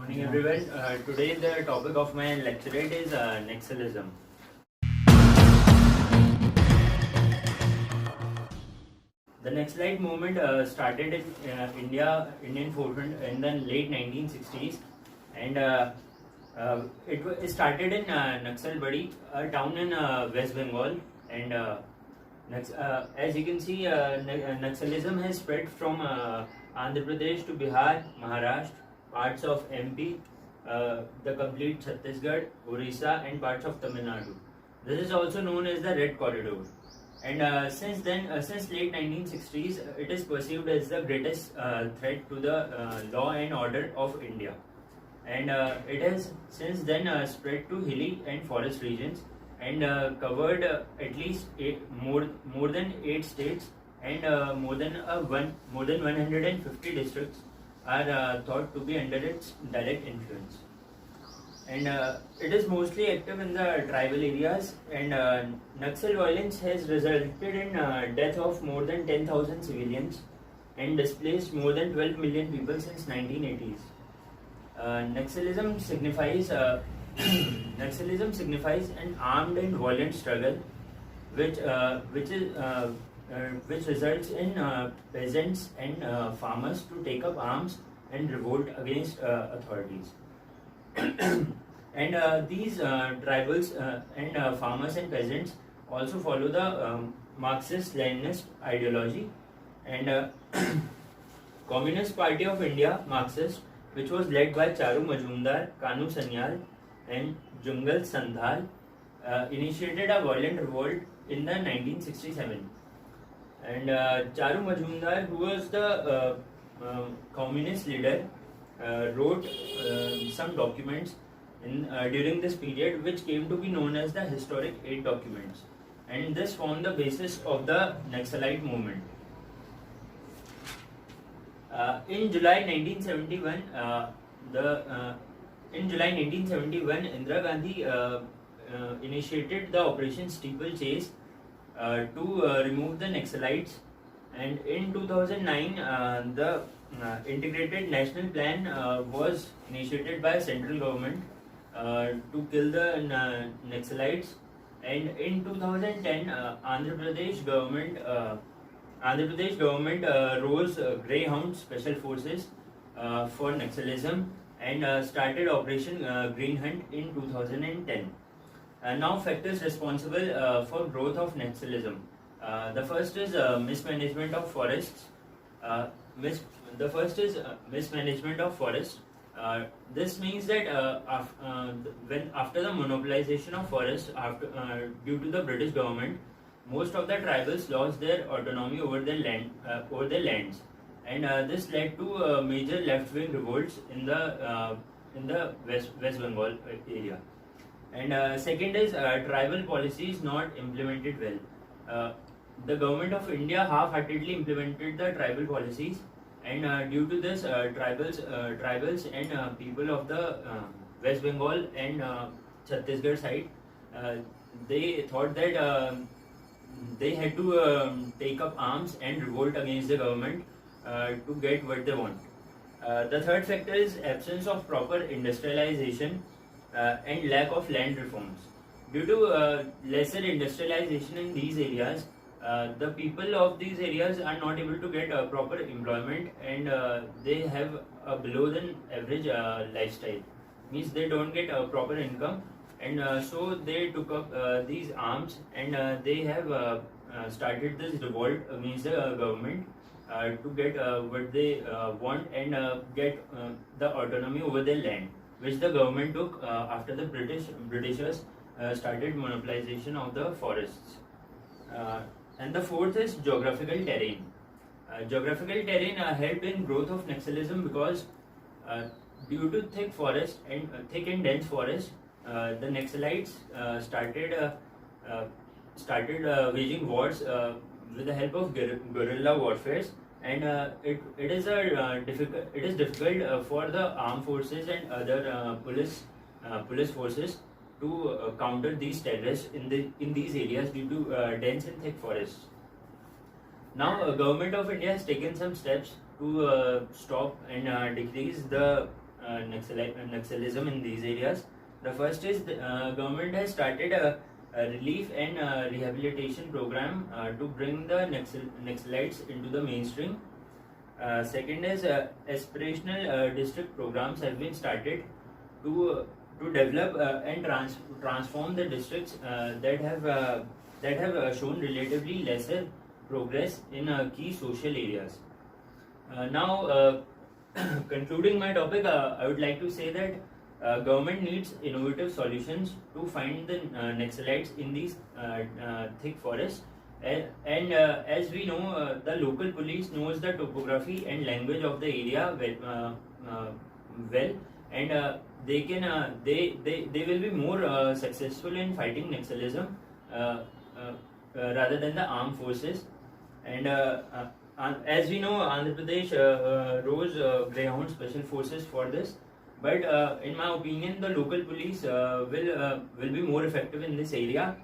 Morning everyone. Today the topic of my lecturate is Naxalism. The Naxalite movement started in Indian forefront in the late 1960s, and it started in Naxalbari, a town in West Bengal, and as you can see, Naxalism has spread from Andhra Pradesh to Bihar, Maharashtra, parts of MP, the complete Chhattisgarh, Orissa, and parts of Tamil Nadu. This is also known as the Red Corridor. And since late 1960s, it is perceived as the greatest threat to the law and order of India. And it has since then spread to hilly and forest regions and covered at least more than 8 states, and more than 150 districts are thought to be under its direct influence. And it is mostly active in the tribal areas, and Naxal violence has resulted in death of more than 10,000 civilians and displaced more than 12 million people since 1980s. Naxalism signifies an armed and violent struggle, which results in peasants and farmers to take up arms and revolt against authorities. And these tribals and farmers and peasants also follow the Marxist-Leninist ideology, and Communist Party of India, Marxist, which was led by Charu Majumdar, Kanu Sanyal, and Jungal Sandhal, initiated a violent revolt in the 1967. And Charu Majumdar, who was the communist leader, wrote some documents during this period, which came to be known as the Historic 8 documents, and this formed the basis of the Naxalite movement. In July 1971, Indira Gandhi initiated the Operation Steeplechase to remove the Naxalites, and in 2009, the integrated national plan was initiated by central government to kill the Naxalites, and in 2010, Andhra Pradesh government rose Greyhound Special Forces for Naxalism and started Operation Green Hunt in 2010. Now, factors responsible for growth of Naxalism. The first is mismanagement of forests. The first is mismanagement of forests. This means that after the monopolization of forests due to the British government, most of the tribals lost their autonomy over their lands, and this led to major left-wing revolts in the West Bengal area. And second is tribal policies not implemented well. The government of India half-heartedly implemented the tribal policies, and due to this, tribals and people of the West Bengal and Chhattisgarh side, they thought that they had to take up arms and revolt against the government to get what they want. The third factor is absence of proper industrialization and lack of land reforms. Due to lesser industrialization in these areas, the people of these areas are not able to get proper employment, and they have a below than average lifestyle. Means they don't get a proper income, and so they took up these arms, and they have started this revolt against the government to get what they want and get the autonomy over their land, which the government took after the Britishers started monopolization of the forests. And the fourth is geographical terrain. Geographical terrain helped in growth of Naxalism because due to thick and dense forest, the Naxalites started waging wars with the help of guerrilla warfare, and it is difficult for the armed forces and other police forces to counter these terrorists in these areas due to dense and thick forests. Now, government of India has taken some steps to stop and decrease the Naxalism in these areas. The first is the government has started a relief and rehabilitation program to bring the Naxalites into the mainstream. Second is aspirational district programs have been started to develop and transform the districts that have shown relatively lesser progress in key social areas. Now, concluding my topic, I would like to say that government needs innovative solutions to find the Naxalites in these thick forests. And as we know, the local police knows the topography and language of the area well, and they will be more successful in fighting Naxalism rather than the armed forces. And as we know, Andhra Pradesh rose Greyhound Special Forces for this. But in my opinion, the local police will be more effective in this area.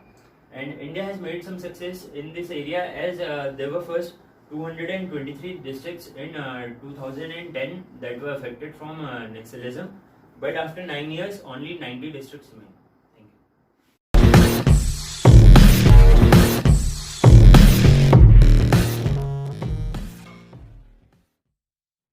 And India has made some success in this area, as there were first 223 districts in 2010 that were affected from Naxalism. But after 9 years, only 90 districts remain.